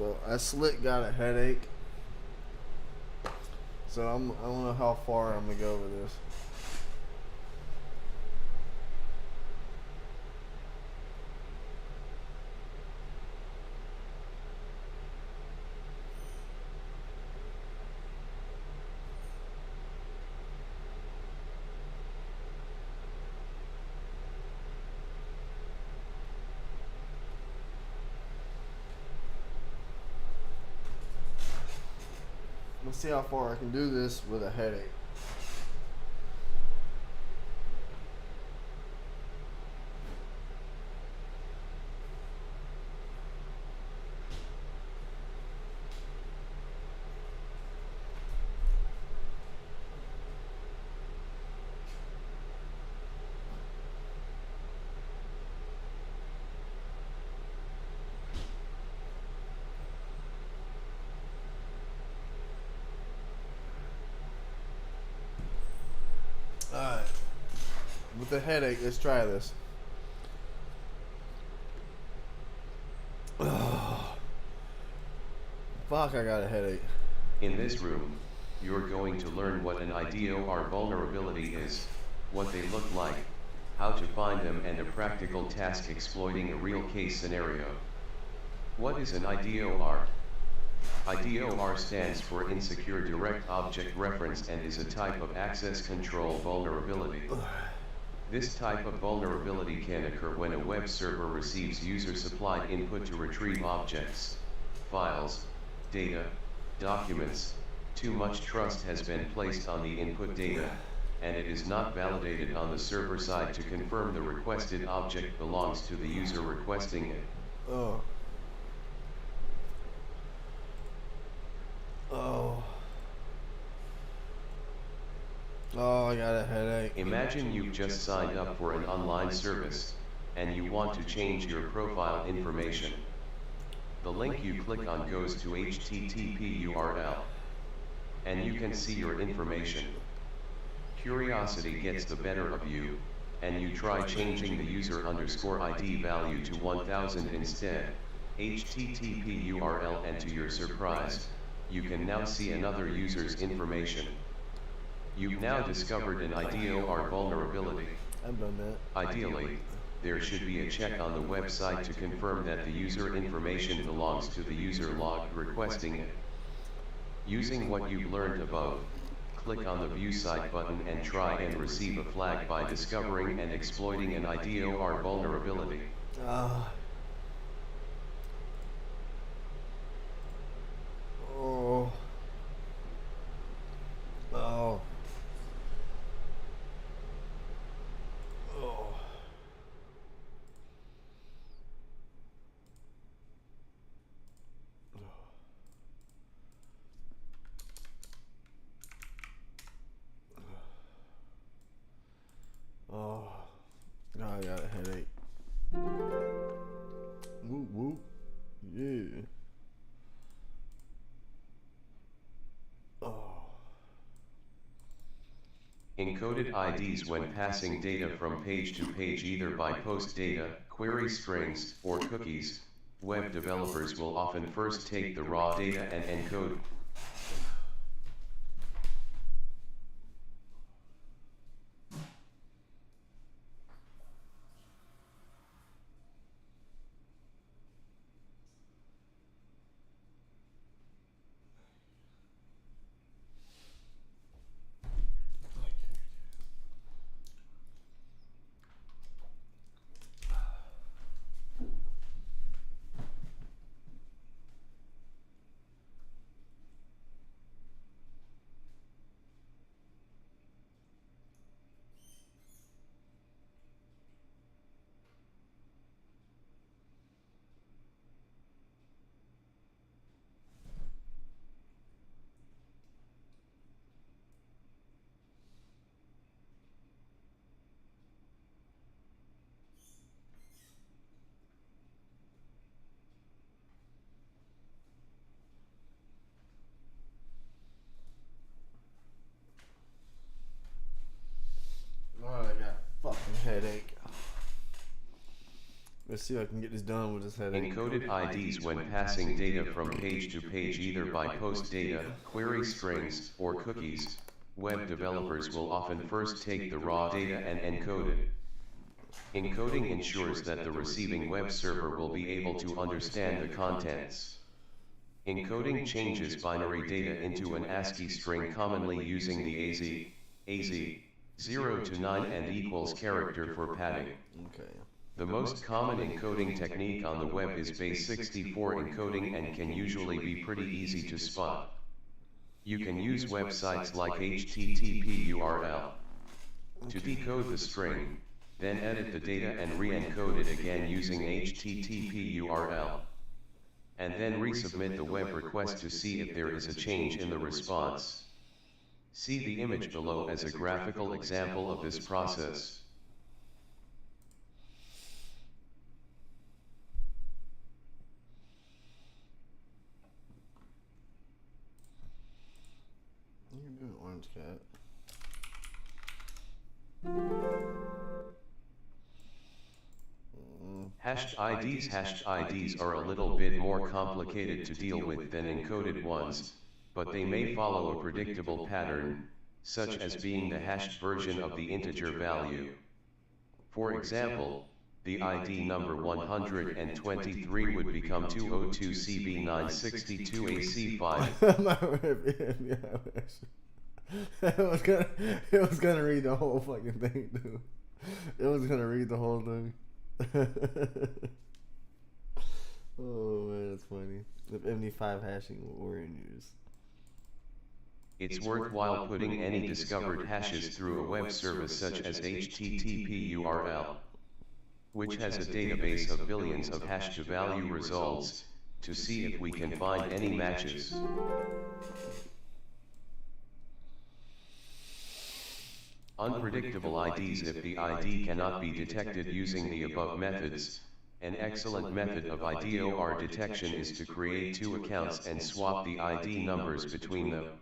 So I slick got a headache. So I don't know how far I'm gonna go with this. Let's see how far I can do this with a headache. Alright. With the headache, let's try this. Ugh. Fuck, I got a headache. In this room, you're going to learn what an IDOR vulnerability is, what they look like, how to find them, and a practical task exploiting a real case scenario. What is an IDOR? IDOR stands for Insecure Direct Object Reference and is a type of access control vulnerability. This type of vulnerability can occur when a web server receives user-supplied input to retrieve objects, files, data, documents. Too much trust has been placed on the input data, and it is not validated on the server side to confirm the requested object belongs to the user requesting it. Oh. Oh. Oh, I got a headache. Imagine you've just signed up for an online service, and you want to change your profile information. The link you click on goes to HTTP URL, and you can see your information. Curiosity gets the better of you, and you try changing the user_ID value to 1000 instead, HTTP URL, and to your surprise, you can now see another user's information. You've now discovered an IDOR vulnerability. I've done that. Ideally, there should be a check on the website to confirm that the user information belongs to the user logged requesting it. Using what you've learned above, click on the View Site button and try and receive a flag by discovering and exploiting an IDOR vulnerability. Oh. Oh. Oh. Oh, God, I got a headache. Whoop, whoop. Yeah. Oh. Encoded IDs when passing data from page to page either by post data, query strings, or cookies, web developers will often first take the raw data and encode. Oh, I got a fucking headache. Let's see if I can get this done with this headache. Encoded IDs when passing data from page to page either by post data, query strings, or cookies. Web developers will often first take the raw data and encode it. Encoding ensures that the receiving web server will be able to understand the contents. Encoding changes binary data into an ASCII string commonly using the AZ, 0 to 9 and equals character for padding. Okay. The most common encoding technique on the web is base 64 encoding and can usually be pretty easy to spot. You can use websites like HTTP URL to decode the string, then edit the data and re-encode it again using HTTP URL. And then resubmit the web request to see if there is a change in the response. See the image below as a graphical example of this process. What are you doing, orange cat? Hashed IDs are a little bit more complicated to deal with than encoded ones, but they may follow a predictable pattern, such as being the hashed version of the integer value. For example, the ID number 123 would become 202CB962AC5. It was gonna read the whole fucking thing, dude. It was gonna read the whole thing. Oh man, that's funny. If MD5 hashing were in use. It's worthwhile putting any discovered hashes through a web service such as HTTP URL, which has a database of billions of hash-to-value results, to see if we can find any matches. Unpredictable IDs. If the ID cannot be detected using the above methods, an excellent method of IDOR detection is to create two accounts and swap the ID numbers between them.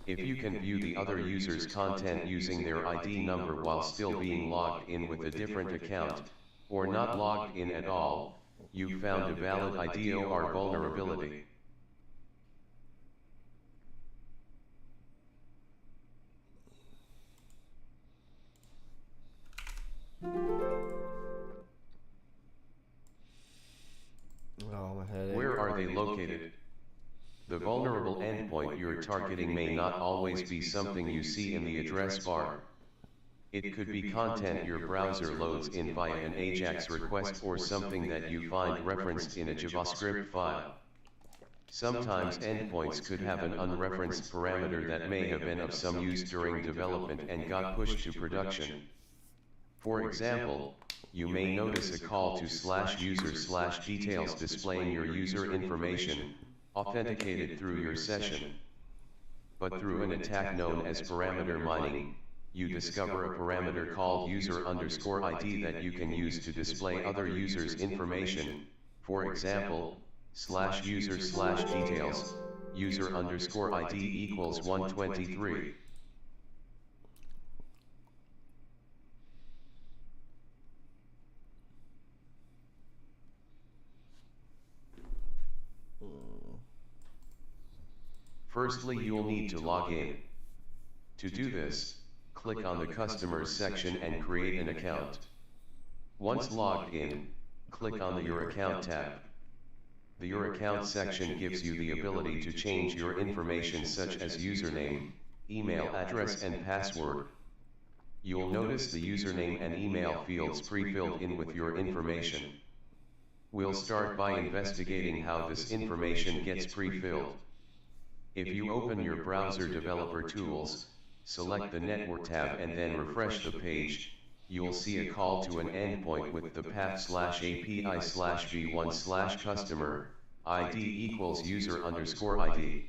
If you can view the other user's content using their ID number while still being logged in with a different account, or not logged in at all, you've found a valid IDOR vulnerability. Where are they located? The vulnerable endpoint you're targeting may not always be something you see in the address bar. It could be content your browser loads in via an AJAX request or something that you find referenced in a JavaScript file. Sometimes endpoints could have an unreferenced parameter that may have been of some use during development and got pushed to production. For example, you may notice a call to /user/details displaying your user information, authenticated through your session. But through an attack known as parameter mining, you discover a parameter called user_ID that you can use to display other users' information. For example, /user/details, user_ID equals 123. Firstly, you'll need to log in. To do this, click on the Customers section and create an account. Once logged in, click on the Your Account tab. The Your Account section gives you the ability to change your information such as username, email address and password. You'll notice the username and email fields pre-filled in with your information. We'll start by investigating how this information gets pre-filled. If you open your browser developer tools, select the Network tab and then refresh the page, you'll see a call to an endpoint with the path /API/v1/customer, ID equals user_ID.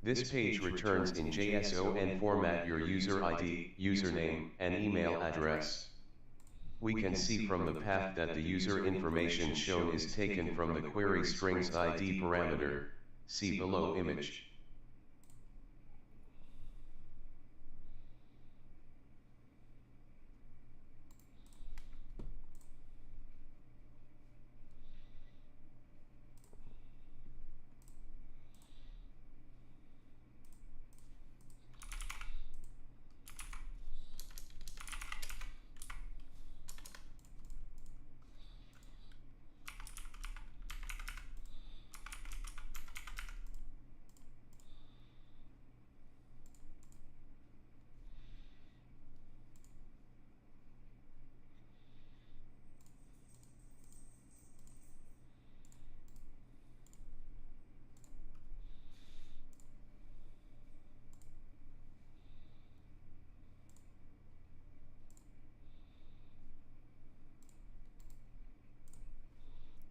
This page returns in JSON format your user ID, username, and email address. We can see from the path that the user information shown is taken from the query strings ID parameter. See below image.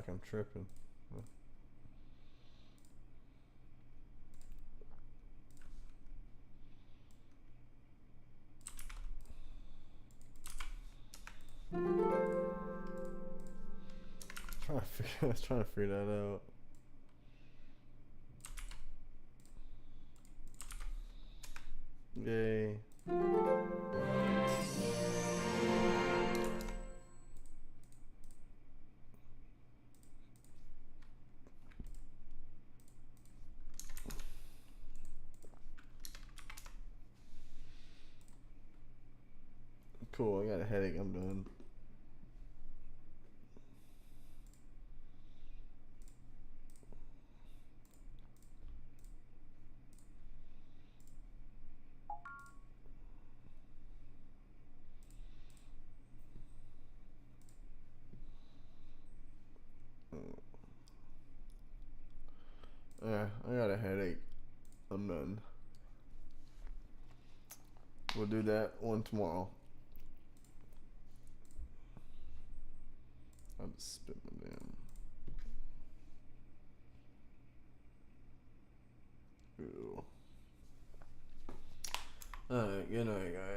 like I'm tripping. I was trying to figure that out. Yay. Cool, I got a headache, I'm done. Yeah, I got a headache. I'm done. We'll do that one tomorrow. I'll just spit my damn. Ew. Alright, good night, guys.